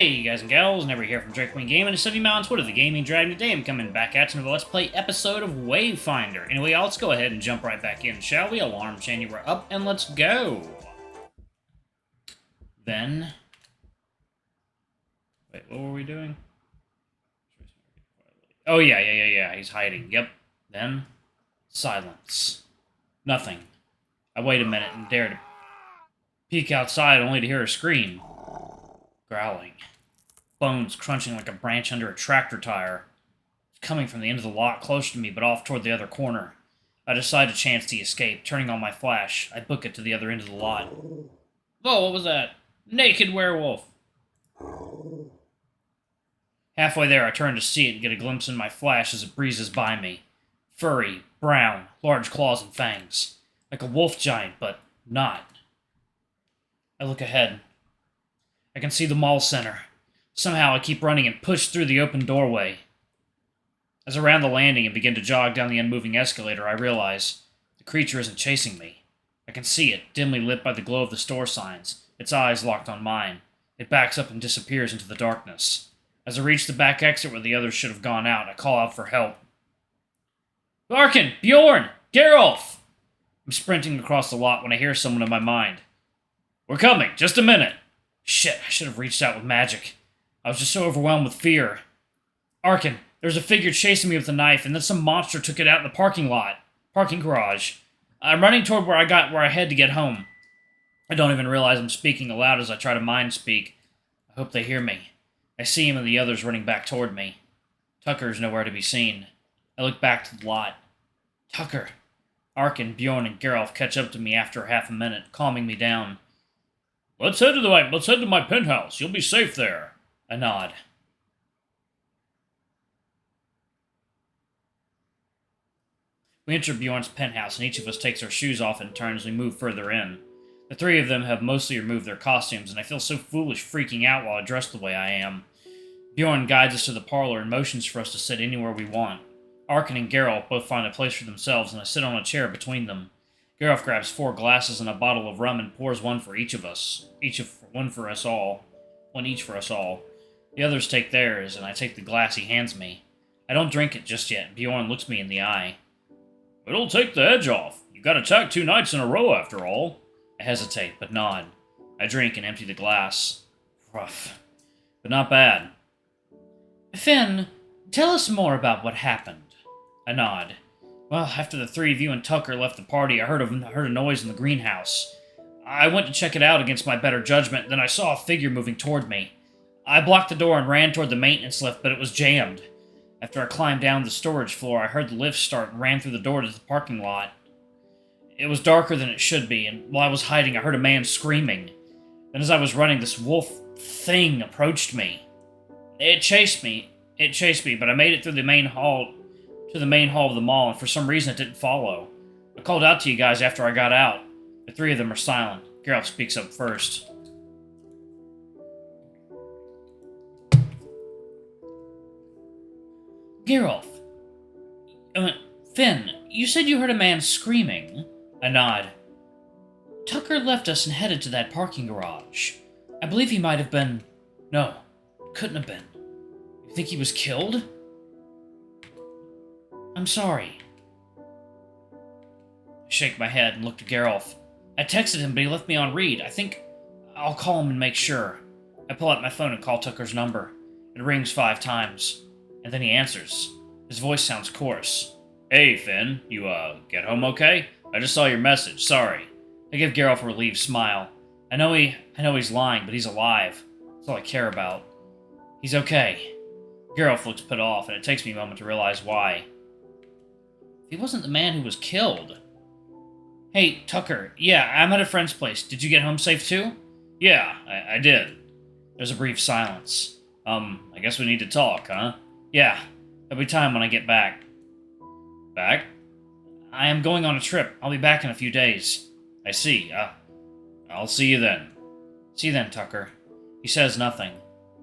Hey guys and gals, Never here from Drake Queen Gaming and City Mountains. What are the Gaming Dragon? Today I'm coming back at you with a Let's Play episode of Wayfinder. Anyway, let's go ahead and jump right back in, shall we? Alarm chain, we're up and let's go. Then... Wait, what were we doing? Oh yeah, he's hiding. Yep. Then... Silence. Nothing. I wait a minute and dare to peek outside only to hear a scream. Growling. Bones crunching like a branch under a tractor tire. It's coming from the end of the lot closer to me, but off toward the other corner. I decide to chance the escape, turning on my flash. I book it to the other end of the lot. Whoa, what was that? Naked werewolf! Halfway there, I turn to see it and get a glimpse in my flash as it breezes by me. Furry, brown, large claws and fangs. Like a wolf giant, but not. I look ahead. I can see the mall center. Somehow I keep running and push through the open doorway. As I round the landing and begin to jog down the unmoving escalator, I realize the creature isn't chasing me. I can see it, dimly lit by the glow of the store signs, its eyes locked on mine. It backs up and disappears into the darkness. As I reach the back exit where the others should have gone out, I call out for help. Arkyn! Bjorn! Geralt! I'm sprinting across the lot when I hear someone in my mind. We're coming! Just a minute! Shit, I should have reached out with magic. I was just so overwhelmed with fear. Arkyn, there's a figure chasing me with a knife, and then some monster took it out in the parking garage. I'm running toward where I had to get home. I don't even realize I'm speaking aloud as I try to mind speak. I hope they hear me. I see him and the others running back toward me. Tucker's nowhere to be seen. I look back to the lot. Tucker. Arkyn, Bjorn, and Geralt catch up to me after half a minute, calming me down. Let's head to my penthouse. You'll be safe there. I nod. We enter Bjorn's penthouse, and each of us takes our shoes off in turn as we move further in. The three of them have mostly removed their costumes, and I feel so foolish freaking out while I dress the way I am. Bjorn guides us to the parlor and motions for us to sit anywhere we want. Arkyn and Geralt both find a place for themselves, and I sit on a chair between them. Geralt grabs 4 glasses and a bottle of rum and pours one for each of us. One each for us all. The others take theirs, and I take the glass he hands me. I don't drink it just yet. Bjorn looks me in the eye. It'll take the edge off. You got attacked 2 nights in a row after all. I hesitate, but nod. I drink and empty the glass. Rough, but not bad. Fynn, tell us more about what happened. I nod. Well, after the 3 of you and Tucker left the party, I heard a noise in the greenhouse. I went to check it out against my better judgment, then I saw a figure moving toward me. I blocked the door and ran toward the maintenance lift, but it was jammed. After I climbed down the storage floor, I heard the lift start and ran through the door to the parking lot. It was darker than it should be, and while I was hiding, I heard a man screaming. Then as I was running, this wolf thing approached me. It chased me, but I made it through the main hall to the main hall of the mall, and for some reason it didn't follow. I called out to you guys after I got out. The 3 of them are silent. Geralt speaks up first. Geralt. Fynn, you said you heard a man screaming. I nod. Tucker left us and headed to that parking garage. I believe he might have been... No, couldn't have been. You think he was killed? I'm sorry. I shake my head and look to Geralt. I texted him, but he left me on read. I think I'll call him and make sure. I pull out my phone and call Tucker's number. It rings 5 times. And then he answers. His voice sounds coarse. Hey, Fynn. You, get home okay? I just saw your message. Sorry. I give Geralt a relieved smile. I know he's lying, but he's alive. That's all I care about. He's okay. Geralt looks put off, and it takes me a moment to realize why. He wasn't the man who was killed. Hey, Tucker. Yeah, I'm at a friend's place. Did you get home safe too? Yeah, I did. There's a brief silence. I guess we need to talk, huh? Yeah, there'll be time when I get back. Back? I am going on a trip. I'll be back in a few days. I see. I'll see you then. See you then, Tucker. He says nothing.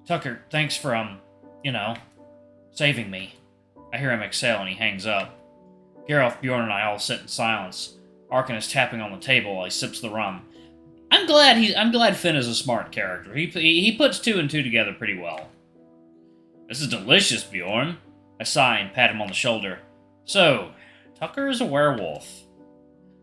Tucker, thanks for, saving me. I hear him exhale and he hangs up. Geralt, Bjorn, and I all sit in silence. Arkyn is tapping on the table while he sips the rum. I'm glad Fynn is a smart character. He puts two and two together pretty well. This is delicious, Bjorn. I sigh and pat him on the shoulder. So, Tucker is a werewolf.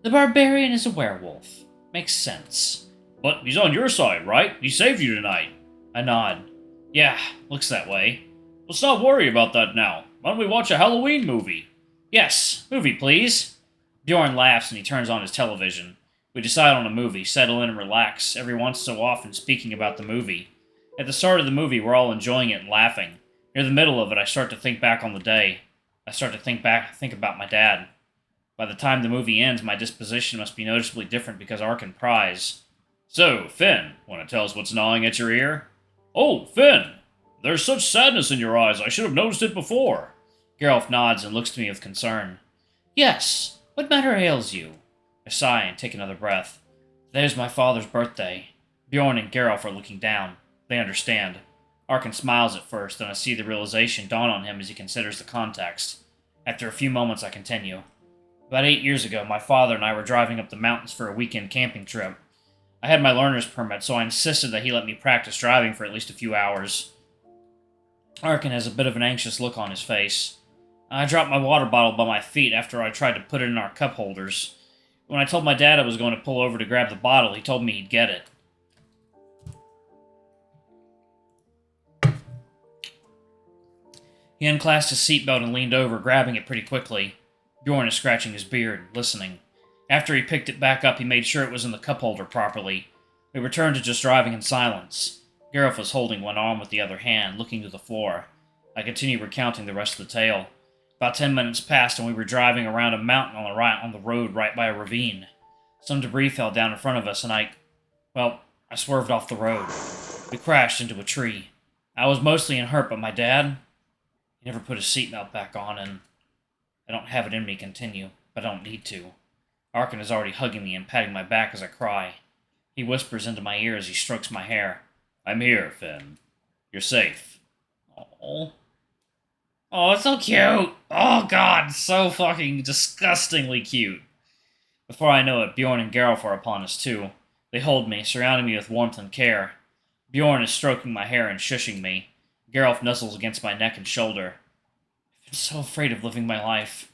The barbarian is a werewolf. Makes sense. But he's on your side, right? He saved you tonight. I nod. Yeah, looks that way. Let's not worry about that now. Why don't we watch a Halloween movie? Yes, movie please. Bjorn laughs and he turns on his television. We decide on a movie, settle in and relax, every once so often speaking about the movie. At the start of the movie, we're all enjoying it and laughing. Near the middle of it, I start to think back on the day. I start to think about my dad. By the time the movie ends, my disposition must be noticeably different because Arkyn pries. So, Fynn, want to tell us what's gnawing at your ear? Oh, Fynn! There's such sadness in your eyes, I should have noticed it before. Geralt nods and looks to me with concern. Yes, what matter ails you? I sigh and take another breath. Today's my father's birthday. Bjorn and Geralt are looking down. They understand. Arkyn smiles at first, then I see the realization dawn on him as he considers the context. After a few moments, I continue. About 8 years ago, my father and I were driving up the mountains for a weekend camping trip. I had my learner's permit, so I insisted that he let me practice driving for at least a few hours. Arkyn has a bit of an anxious look on his face. I dropped my water bottle by my feet after I tried to put it in our cup holders. When I told my dad I was going to pull over to grab the bottle, he told me he'd get it. He unclasped his seatbelt and leaned over, grabbing it pretty quickly. Bjorn is scratching his beard, listening. After he picked it back up, he made sure it was in the cup holder properly. We returned to just driving in silence. Geralt was holding one arm with the other hand, looking to the floor. I continued recounting the rest of the tale. About 10 minutes passed and we were driving around a mountain on the road right by a ravine. Some debris fell down in front of us and I swerved off the road. We crashed into a tree. I was mostly unhurt, but my dad, he never put his seatbelt back on and I don't have it in me to continue, but I don't need to. Arkyn is already hugging me and patting my back as I cry. He whispers into my ear as he strokes my hair. I'm here, Fynn. You're safe. Oh, it's so cute! Oh god, so fucking disgustingly cute. Before I know it, Bjorn and Geralt are upon us too. They hold me, surrounding me with warmth and care. Bjorn is stroking my hair and shushing me. Geralt nuzzles against my neck and shoulder. I've been so afraid of living my life.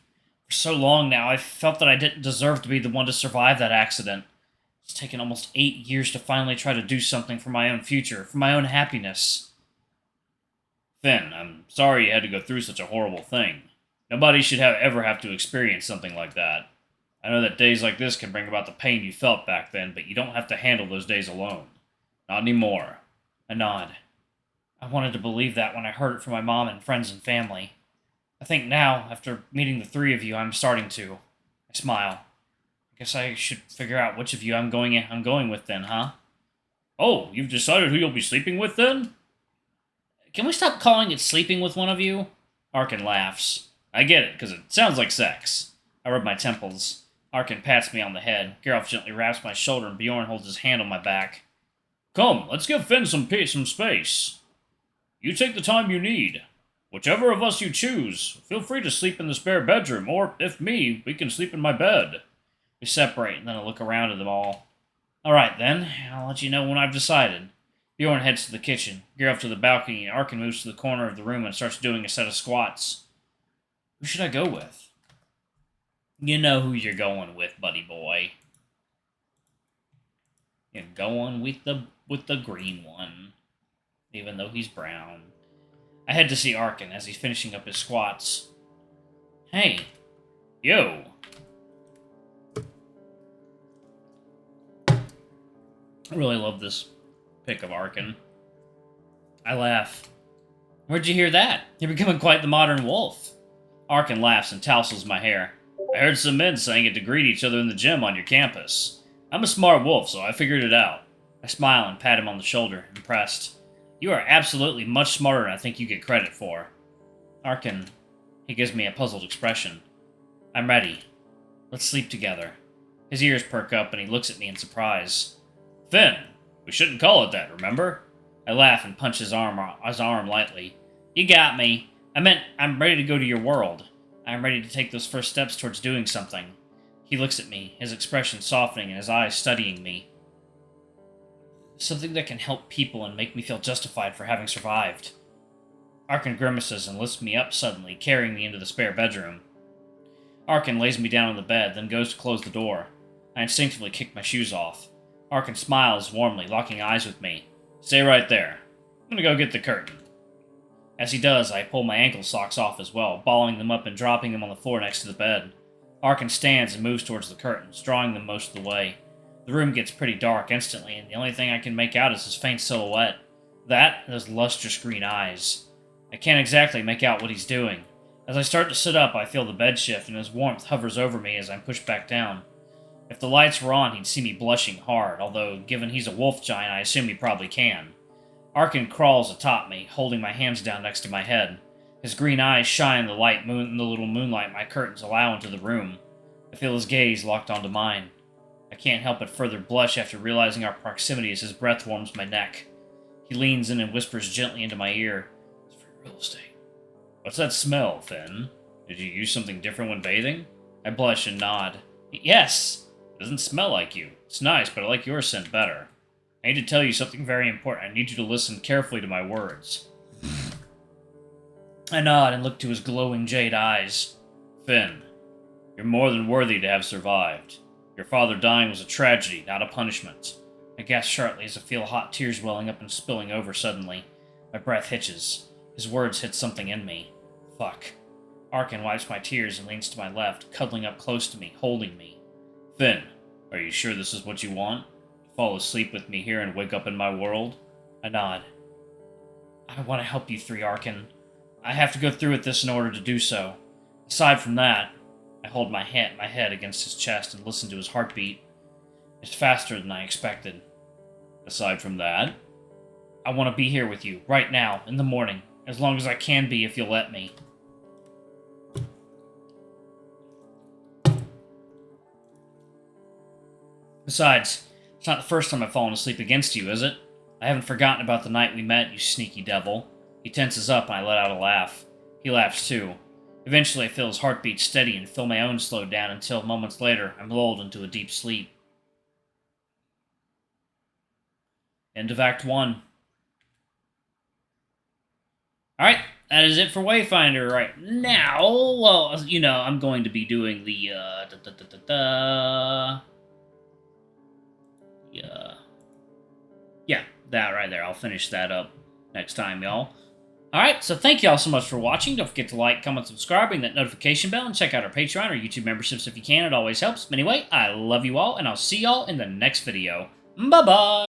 For so long now, I've felt that I didn't deserve to be the one to survive that accident. It's taken almost 8 years to finally try to do something for my own future, for my own happiness. Fynn, I'm sorry you had to go through such a horrible thing. Nobody should ever have to experience something like that. I know that days like this can bring about the pain you felt back then, but you don't have to handle those days alone. Not anymore. I nod. I wanted to believe that when I heard it from my mom and friends and family. I think now, after meeting the three of you, I'm starting to. I smile. I guess I should figure out which of you I'm going with then, huh? Oh, you've decided who you'll be sleeping with then? Can we stop calling it sleeping with one of you? Arkyn laughs. I get it, because it sounds like sex. I rub my temples. Arkyn pats me on the head. Geralt gently wraps my shoulder and Bjorn holds his hand on my back. Come, let's give Fynn some space. You take the time you need. Whichever of us you choose, feel free to sleep in the spare bedroom, or, if me, we can sleep in my bed. We separate, and then I look around at them all. All right, then. I'll let you know when I've decided. Bjorn heads to the kitchen, Geralt to the balcony, and Arkyn moves to the corner of the room and starts doing a set of squats. Who should I go with? You know who you're going with, buddy boy. You're going with the green one, even though he's brown. I head to see Arkyn as he's finishing up his squats. Hey. Yo. I really love this pic of Arkyn. I laugh. Where'd you hear that? You're becoming quite the modern wolf. Arkyn laughs and tousles my hair. I heard some men saying it to greet each other in the gym on your campus. I'm a smart wolf, so I figured it out. I smile and pat him on the shoulder, impressed. You are absolutely much smarter than I think you get credit for. Arkyn, he gives me a puzzled expression. I'm ready. Let's sleep together. His ears perk up and he looks at me in surprise. Fynn, we shouldn't call it that, remember? I laugh and punch his arm lightly. You got me. I meant I'm ready to go to your world. I'm ready to take those first steps towards doing something. He looks at me, his expression softening and his eyes studying me. Something that can help people and make me feel justified for having survived. Arkyn grimaces and lifts me up suddenly, carrying me into the spare bedroom. Arkyn lays me down on the bed, then goes to close the door. I instinctively kick my shoes off. Arkyn smiles warmly, locking eyes with me. Stay right there. I'm gonna go get the curtain. As he does, I pull my ankle socks off as well, balling them up and dropping them on the floor next to the bed. Arkyn stands and moves towards the curtains, drawing them most of the way. The room gets pretty dark instantly, and the only thing I can make out is his faint silhouette. That and his lustrous green eyes. I can't exactly make out what he's doing. As I start to sit up, I feel the bed shift, and his warmth hovers over me as I'm pushed back down. If the lights were on, he'd see me blushing hard, although, given he's a wolf giant, I assume he probably can. Arkyn crawls atop me, holding my hands down next to my head. His green eyes shine the little moonlight my curtains allow into the room. I feel his gaze locked onto mine. I can't help but further blush after realizing our proximity as his breath warms my neck. He leans in and whispers gently into my ear. It's for real estate. What's that smell, Fynn? Did you use something different when bathing? I blush and nod. Yes! It doesn't smell like you. It's nice, but I like your scent better. I need to tell you something very important. I need you to listen carefully to my words. I nod and look to his glowing jade eyes. Fynn, you're more than worthy to have survived. Your father dying was a tragedy, not a punishment. I gasp sharply as I feel hot tears welling up and spilling over suddenly. My breath hitches. His words hit something in me. Fuck. Arkyn wipes my tears and leans to my left, cuddling up close to me, holding me. Fynn, are you sure this is what you want? Fall asleep with me here and wake up in my world? I nod. I want to help you three, Arkyn. I have to go through with this in order to do so. Aside from that, I hold my head against his chest and listen to his heartbeat. It's faster than I expected. Aside from that? I want to be here with you, right now, in the morning, as long as I can be if you'll let me. Besides, it's not the first time I've fallen asleep against you, is it? I haven't forgotten about the night we met, you sneaky devil. He tenses up and I let out a laugh. He laughs too. Eventually I feel his heartbeat steady and feel my own slow down until, moments later, I'm lulled into a deep sleep. End of Act 1. Alright, that is it for Wayfinder right now. Well, you know, I'm going to be doing the, yeah, that right there. I'll finish that up next time, y'all. Alright, so thank y'all so much for watching. Don't forget to like, comment, subscribe, ring that notification bell, and check out our Patreon or YouTube memberships if you can. It always helps. But anyway, I love you all, and I'll see y'all in the next video. Bye-bye!